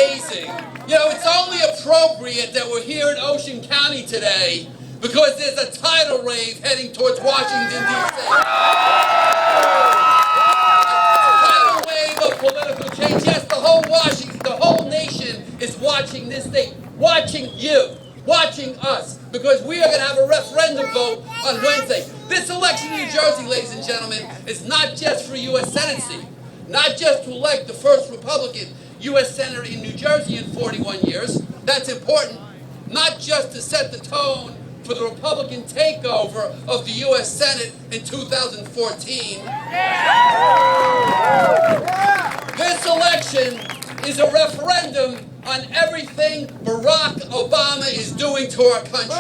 amazing. You know, it's only appropriate that we're here in Ocean County today because there's a tidal wave heading towards Washington, D.C. A tidal wave of political change. Yes, the whole nation is watching this thing, watching you, watching us, because we are going to have a referendum vote on Wednesday. This election in New Jersey, ladies and gentlemen, is not just for U.S. Senate seat, not just to elect the first Republican U.S. Senator in New Jersey in 41 years. That's important. Not just to set the tone for the Republican takeover of the U.S. Senate in 2014. This election is a referendum on everything Barack Obama is doing to our country.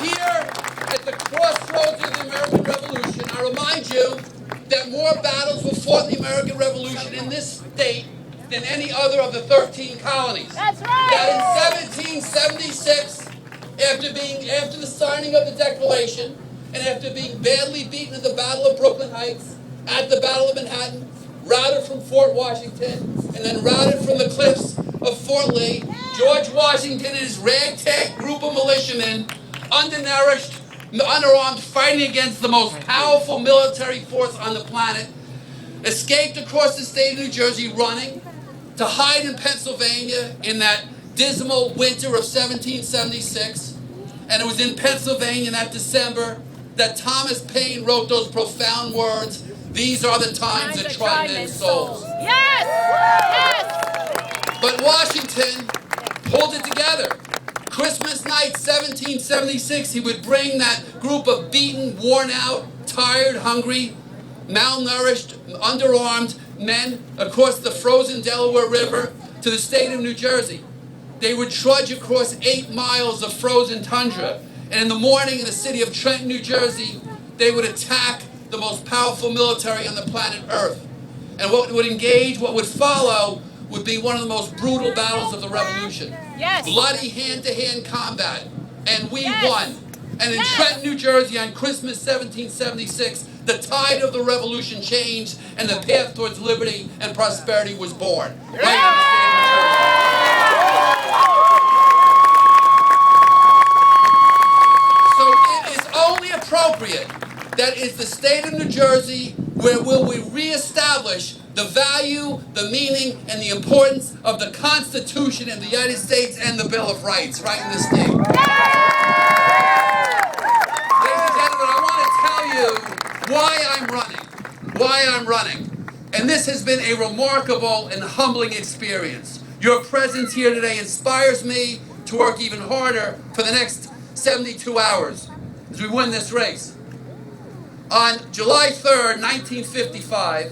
Here at the crossroads of the American Revolution, I remind you that more battles were fought in the American Revolution in this state than any other of the 13 colonies. That's right. That in 1776, after the signing of the Declaration, and after being badly beaten at the Battle of Brooklyn Heights, at the Battle of Manhattan, routed from Fort Washington, and then routed from the cliffs of Fort Lee, George Washington and his ragtag group of militiamen, undernourished, underarmed, fighting against the most powerful military force on the planet, escaped across the state of New Jersey running to hide in Pennsylvania in that dismal winter of 1776. And it was in Pennsylvania that December that Thomas Paine wrote those profound words, "These are the times that try men's souls." Yes! Yes! But Washington pulled it together. Christmas night, 1776, he would bring that group of beaten, worn out, tired, hungry, malnourished, underarmed men across the frozen Delaware River to the state of New Jersey. They would trudge across 8 miles of frozen tundra, and in the morning in the city of Trenton, New Jersey, they would attack the most powerful military on the planet Earth. And what would follow would be one of the most brutal battles of the Revolution. Yes. Bloody hand-to-hand combat. And we Yes. won. And in Yes. Trenton, New Jersey, on Christmas 1776, the tide of the revolution changed, and the path towards liberty and prosperity was born. Right in the state of New Jersey. So it is only appropriate that it's the state of New Jersey where will we reestablish the value, the meaning, and the importance of the Constitution of the United States and the Bill of Rights, right in this state. Ladies and gentlemen, I want to tell you why I'm running. And this has been a remarkable and humbling experience. Your presence here today inspires me to work even harder for the next 72 hours as we win this race. On July 3rd, 1955,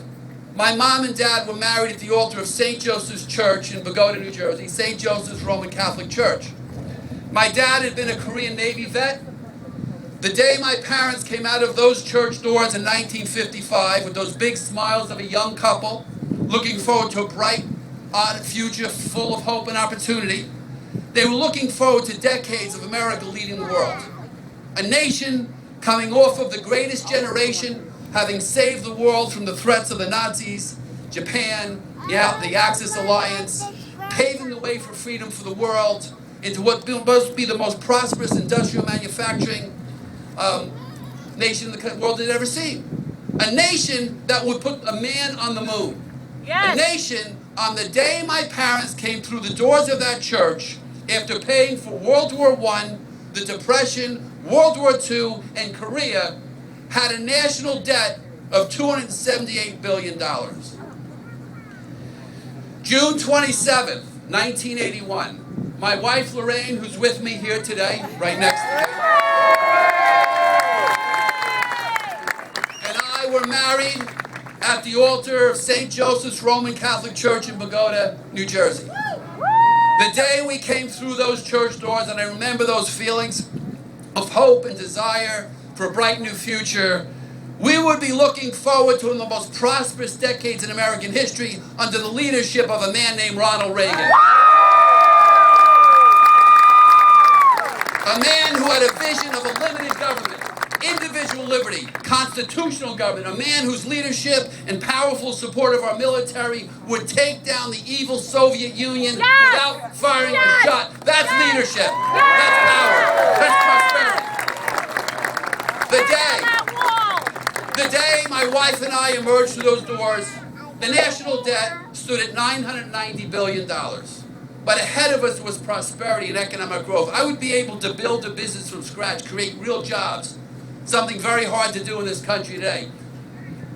my mom and dad were married at the altar of St. Joseph's Church in Bogota, New Jersey, St. Joseph's Roman Catholic Church. My dad had been a Korean Navy vet. The day my parents came out of those church doors in 1955 with those big smiles of a young couple, looking forward to a bright, future full of hope and opportunity, they were looking forward to decades of America leading the world. A nation coming off of the greatest generation, having saved the world from the threats of the Nazis, Japan, the Axis Alliance, paving the way for freedom for the world into what must be the most prosperous industrial manufacturing nation the world had ever seen. A nation that would put a man on the moon. Yes. A nation, on the day my parents came through the doors of that church, after paying for World War I, the Depression, World War II, and Korea, had a national debt of $278 billion. June 27th, 1981. My wife, Lorraine, who's with me here today, right next to me, and I were married at the altar of St. Joseph's Roman Catholic Church in Bogota, New Jersey. The day we came through those church doors, and I remember those feelings of hope and desire for a bright new future, we would be looking forward to one of the most prosperous decades in American history under the leadership of a man named Ronald Reagan. A man who had a vision of a limited government, individual liberty, constitutional government, a man whose leadership and powerful support of our military would take down the evil Soviet Union without firing a shot. That's leadership. That's power. That's prosperity. The day my wife and I emerged through those doors, the national debt stood at $990 billion. But ahead of us was prosperity and economic growth. I would be able to build a business from scratch, create real jobs, something very hard to do in this country today.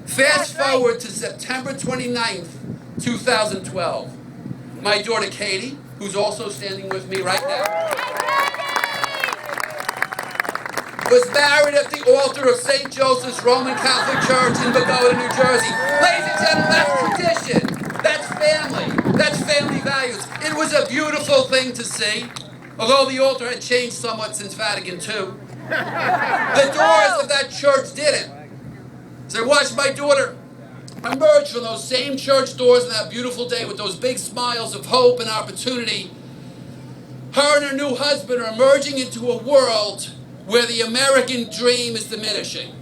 Fast forward to September 29th, 2012. My daughter Katie, who's also standing with me right now, was married at the altar of St. Joseph's Roman Catholic Church in Pagoda, New Jersey. Ladies and gentlemen, that's tradition. That's family. That's family values. It was a beautiful thing to see, although the altar had changed somewhat since Vatican II. The doors of that church didn't. So I watched my daughter emerge from those same church doors on that beautiful day with those big smiles of hope and opportunity. Her and her new husband are emerging into a world where the American dream is diminishing.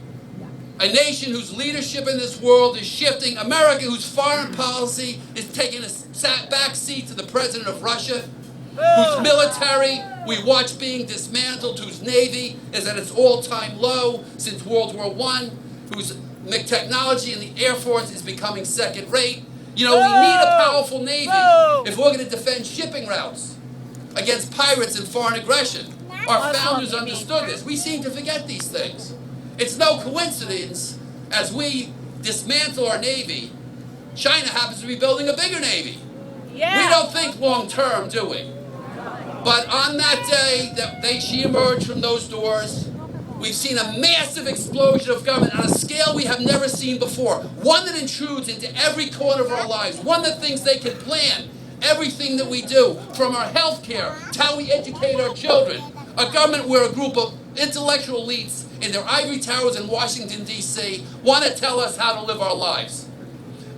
A nation whose leadership in this world is shifting. America whose foreign policy is taking a back seat to the president of Russia. Whose military we watch being dismantled. Whose Navy is at its all-time low since World War I. Whose technology in the Air Force is becoming second-rate. You know, we need a powerful Navy if we're going to defend shipping routes against pirates and foreign aggression. Our founders understood this. We seem to forget these things. It's no coincidence, as we dismantle our Navy, China happens to be building a bigger Navy. Yeah. We don't think long-term, do we? But on that day that she emerged from those doors, we've seen a massive explosion of government on a scale we have never seen before. One that intrudes into every corner of our lives. One that thinks they can plan everything that we do, from our health care to how we educate our children. A government where a group of intellectual elites in their ivory towers in Washington, D.C. want to tell us how to live our lives.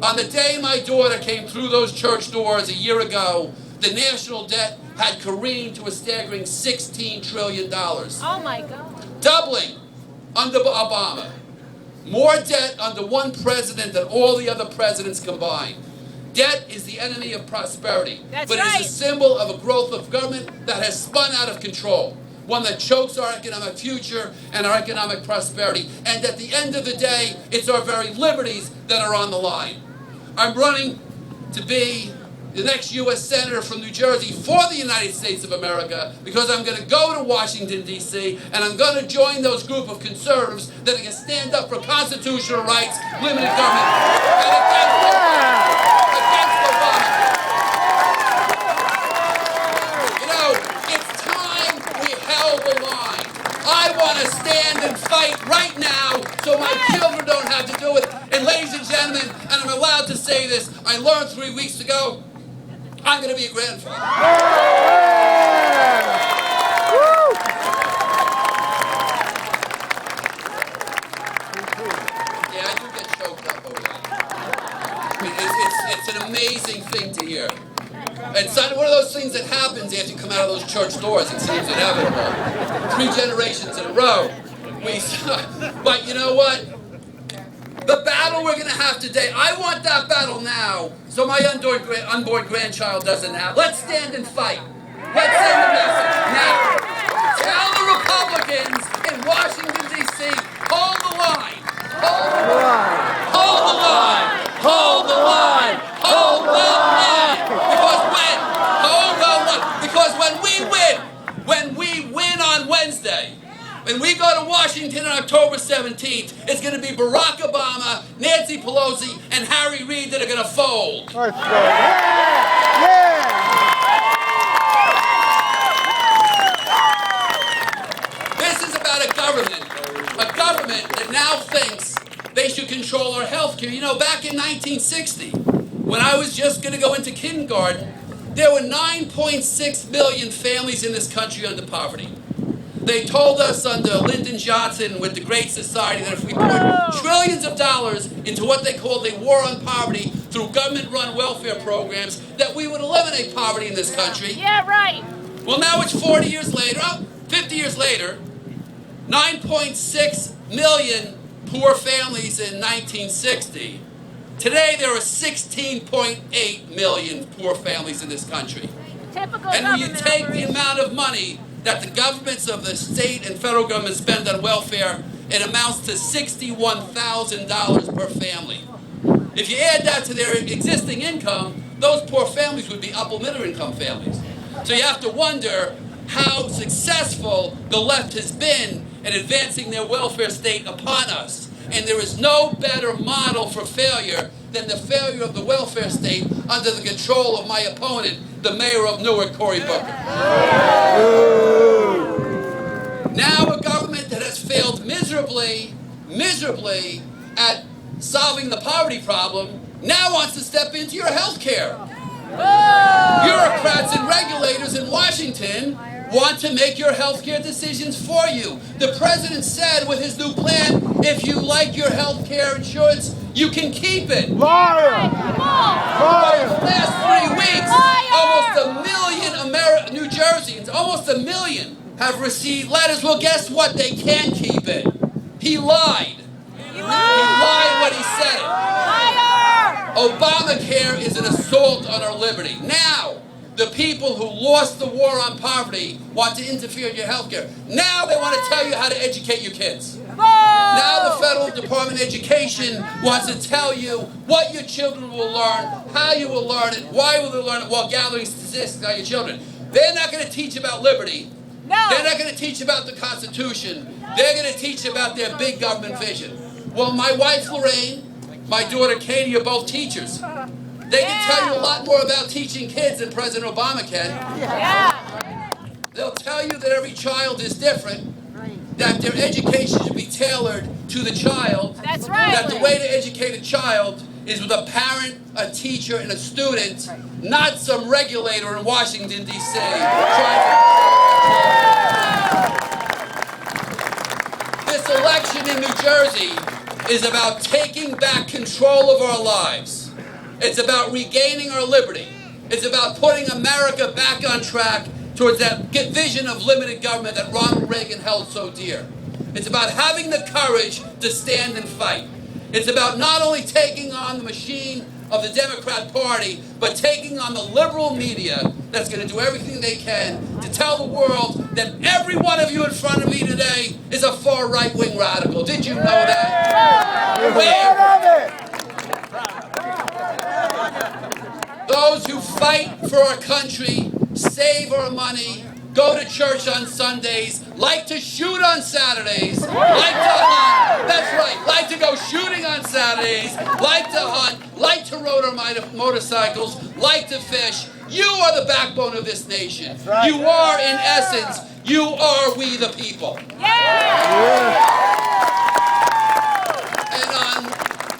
On the day my daughter came through those church doors a year ago, the national debt had careened to a staggering $16 trillion. Oh my God. Doubling under Obama. More debt under one president than all the other presidents combined. Debt is the enemy of prosperity. But it is a symbol of a growth of government that has spun out of control. One that chokes our economic future and our economic prosperity. And at the end of the day, it's our very liberties that are on the line. I'm running to be the next U.S. Senator from New Jersey for the United States of America because I'm going to go to Washington, D.C., and I'm going to join those group of conservatives that are going to stand up for constitutional rights, limited government, and against Obama. You know, it's time we held the line. I want to stand and fight right now so my children don't have to do it. And ladies and gentlemen, and I'm allowed to say this, I learned 3 weeks ago, I'm going to be a grandfather. Yeah, I do get choked up over that. I mean, it's an amazing thing to hear. It's not one of those things that happens after you come out of those church doors. It seems inevitable. 3 generations in a row. But you know what? The battle we're going to have today, I want that battle now, so my unborn grandchild doesn't have. Let's stand and fight. Let's send a message now. Tell the Republicans in Washington, D.C., hold the line. Hold the line. Hold the line. Hold the line. Hold the line. Because when we win on Wednesday, when we go to Washington on October 17th, it's going to be Barack Obama, Nancy Pelosi, and Harry Reid that are going to fold. This is about a government that now thinks they should control our health care. You know, back in 1960, when I was just going to go into kindergarten, there were 9.6 million families in this country under poverty. They told us under Lyndon Johnson with the Great Society that if we poured trillions of dollars into what they called a war on poverty through government-run welfare programs, that we would eliminate poverty in this country. Yeah, right. Well, now it's 40 years later, 50 years later, 9.6 million poor families in 1960. Today there are 16.8 million poor families in this country. Typical And when you government take the operation. amount of money that the governments of the state and federal government spend on welfare, it amounts to $61,000 per family. If you add that to their existing income, those poor families would be upper middle income families. So you have to wonder how successful the left has been in advancing their welfare state upon us. And there is no better model for failure than the failure of the welfare state under the control of my opponent, the mayor of Newark, Cory Booker. Now a government that has failed miserably at solving the poverty problem now wants to step into your health care. Bureaucrats and regulators in Washington want to make your health care decisions for you. The president said with his new plan, if you like your health care insurance, you can keep it. Liar! Liar! Last 3 weeks, almost 1 million New Jerseyans, almost 1 million, have received letters. Well, guess what? They can't keep it. He lied. He lied when he said it. Obamacare is an assault on our liberty. Now, the people who lost the war on poverty want to interfere in your health care. Now they want to tell you how to educate your kids. Now the Federal Department of Education wants to tell you what your children will learn, how you will learn it, why will they learn it, while gathering statistics on your children. They're not going to teach about liberty. No. They're not going to teach about the Constitution. They're going to teach about their big government vision. Well, my wife, Lorraine, my daughter, Katie, are both teachers. They can tell you a lot more about teaching kids than President Obama can. Yeah. They'll tell you that every child is different, that their education should be tailored to the child. That's right. That the way to educate a child is with a parent, a teacher, and a student, not some regulator in Washington, D.C. This election in New Jersey is about taking back control of our lives. It's about regaining our liberty. It's about putting America back on track towards that vision of limited government that Ronald Reagan held so dear. It's about having the courage to stand and fight. It's about not only taking on the machine of the Democrat Party, but taking on the liberal media that's going to do everything they can to tell the world that every one of you in front of me today is a far right-wing radical. Did you know that? Where? Those who fight for our country, save our money, go to church on Sundays, like to shoot on Saturdays, like to hunt, that's right, like to go shooting on Saturdays, like to hunt, like to ride our motorcycles, like to fish. You are the backbone of this nation. You are, in essence, you are we the people.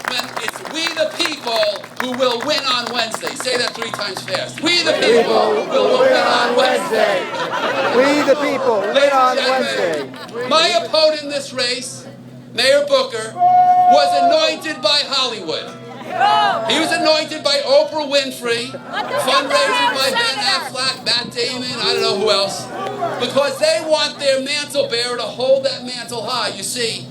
When it's we the people who will win on Wednesday. Say that 3 times fast. We the people will win on Wednesday. We the people win on Wednesday. My opponent in this race, Mayor Booker, was anointed by Hollywood. He was anointed by Oprah Winfrey, fundraising by Ben Affleck, Matt Damon, I don't know who else, because they want their mantle bearer to hold that mantle high. You see,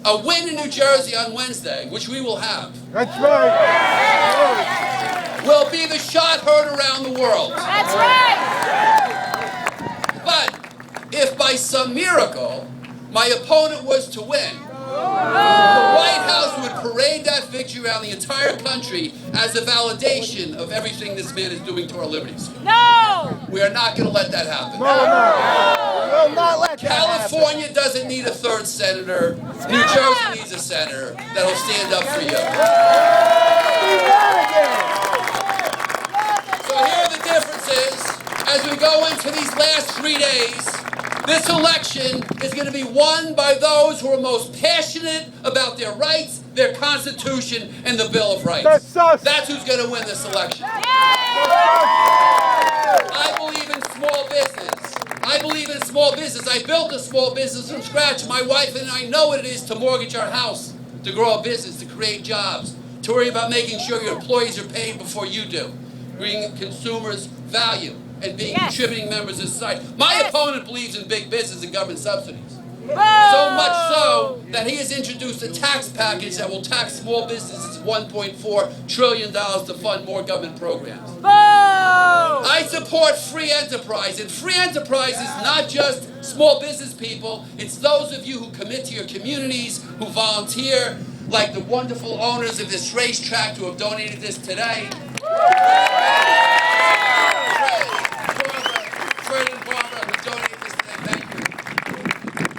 a win in New Jersey on Wednesday, which we will have, That's right. will be the shot heard around the world. That's right. But if by some miracle my opponent was to win, the White House would parade that victory around the entire country as a validation of everything this man is doing to our liberties. No. We are not going to let that happen. No. We'll not let that California doesn't need a 3rd senator. New Jersey needs a senator that'll stand up for you. So here are the differences as we go into these last 3 days. This election is going to be won by those who are most passionate about their rights, their Constitution, and the Bill of Rights. That's us. That's who's going to win this election. I believe in small business. I believe in small business. I built a small business from scratch. My wife and I know what it is to mortgage our house, to grow a business, to create jobs, to worry about making sure your employees are paid before you do, bringing consumers value, and being contributing members of society. My opponent believes in big business and government subsidies. So much so that he has introduced a tax package that will tax small businesses $1.4 trillion to fund more government programs. I support free enterprise, and free enterprise is not just small business people, it's those of you who commit to your communities, who volunteer, like the wonderful owners of this racetrack who have donated this today. Fred and Barbara who donated this today, thank you.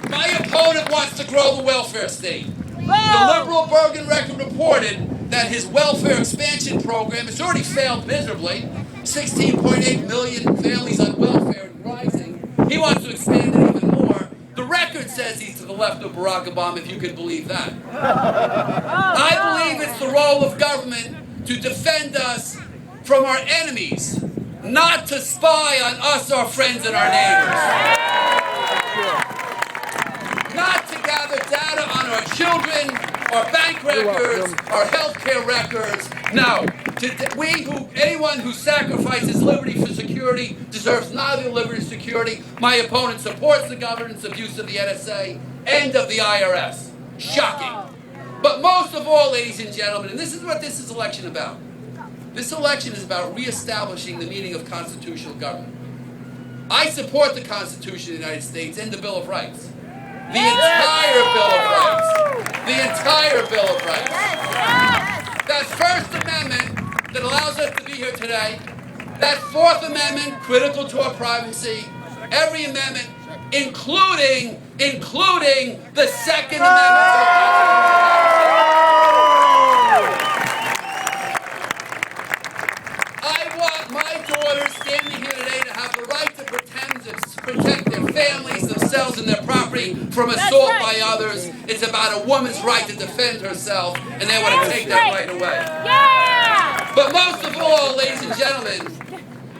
My opponent wants to grow the welfare state. The liberal Bergen Record reported that his welfare expansion program has already failed miserably. 16.8 million families on welfare and rising. He wants to expand it even more. The record says he's to the left of Barack Obama, if you can believe that. I believe it's the role of government to defend us from our enemies, not to spy on us, our friends, and our neighbors. Not to gather data on our children, our bank records, our healthcare records. No. Anyone who sacrifices liberty for security deserves neither liberty or security. My opponent supports the governance abuse of the NSA and of the IRS. Shocking. But most of all, ladies and gentlemen, and this is what this is election about. This election is about reestablishing the meaning of constitutional government. I support the Constitution of the United States and the Bill of Rights. The entire Bill of Rights. The entire Bill of Rights. That First Amendment that allows us to be here today, that Fourth Amendment, critical to our privacy, every amendment, including the Second Amendment to the Constitution. I want my daughters standing here today to have the right to protect their families, themselves, and their property from assault by others. It's about a woman's right to defend herself, and they want to take that right away. But most of all, ladies and gentlemen,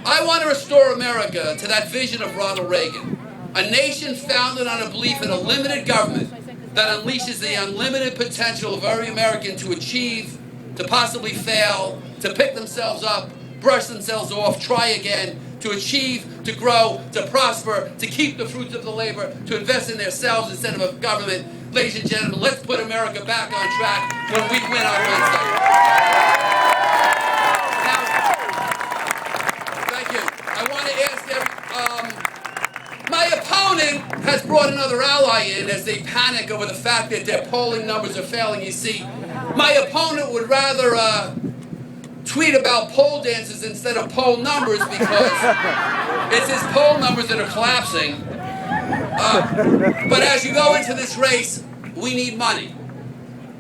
I want to restore America to that vision of Ronald Reagan, a nation founded on a belief in a limited government that unleashes the unlimited potential of every American to achieve, to possibly fail, to pick themselves up, brush themselves off, try again, to achieve, to grow, to prosper, to keep the fruits of the labor, to invest in themselves instead of a government. Ladies and gentlemen, let's put America back on track when we win on Wednesday. Now, thank you. I want to ask my opponent has brought another ally in as they panic over the fact that their polling numbers are failing. You see, my opponent would rather tweet about poll dances instead of poll numbers because it's his poll numbers that are collapsing. But as you go into this race, we need money.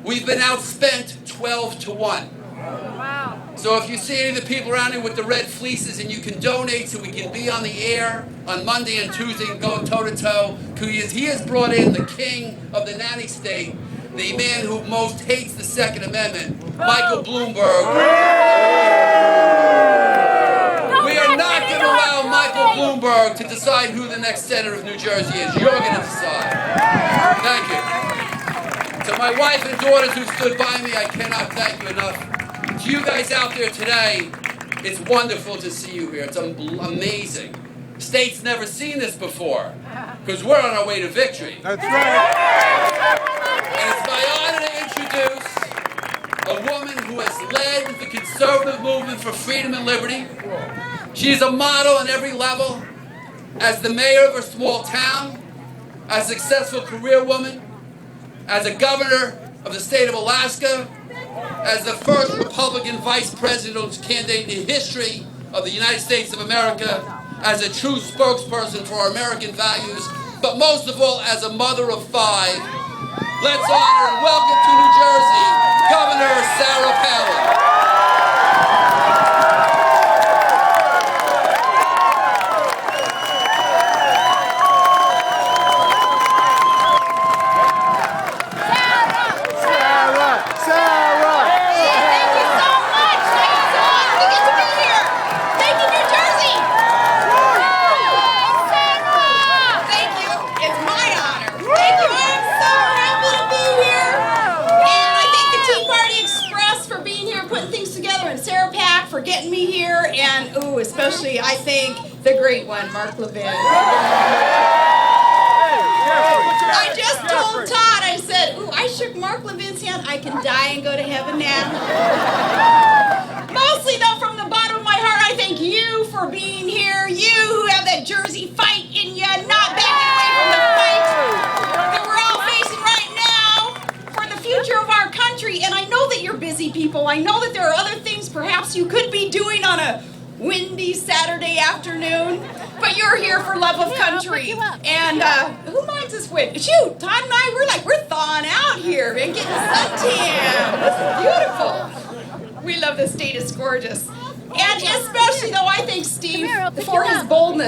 We've been outspent 12-1. Wow. So if you see any of the people around here with the red fleeces and you can donate so we can be on the air on Monday and Tuesday and go toe-to-toe, because he has brought in the king of the nanny state, the man who most hates the Second Amendment, Michael Bloomberg. We are not going to allow Michael Bloomberg to decide who the next senator of New Jersey is. You're going to decide. Thank you. To my wife and daughters who stood by me, I cannot thank you enough. To you guys out there today, it's wonderful to see you here. It's amazing. State's never seen this before, because we're on our way to victory. That's right. And it's my honor to introduce a woman who has led the conservative movement for freedom and liberty. She is a model on every level, as the mayor of a small town, as a successful career woman, as a governor of the state of Alaska, as the first Republican vice presidential candidate in the history of the United States of America, as a true spokesperson for our American values, but most of all as a mother of 5. Let's honor and welcome to New Jersey, Governor Sarah Palin. For getting me here, and especially I thank the great one, Mark Levin. Hey, I just told Todd, I said, ooh, I shook Mark Levin's hand. I can die and go to heaven now. Mostly, though, from the bottom of my heart, I thank you for being here. You who have that Jersey fight in you, not backing away from the fight that we're all facing right now for the future of our country. And I know that you're busy people. I know that there are other things perhaps you could be doing on a windy Saturday afternoon, but you're here for love of country. And who minds us with? Shoot, Todd and I, we're thawing out here and getting suntan. This is beautiful. We love this state. It's gorgeous. And especially though, I thank Steve for his boldness.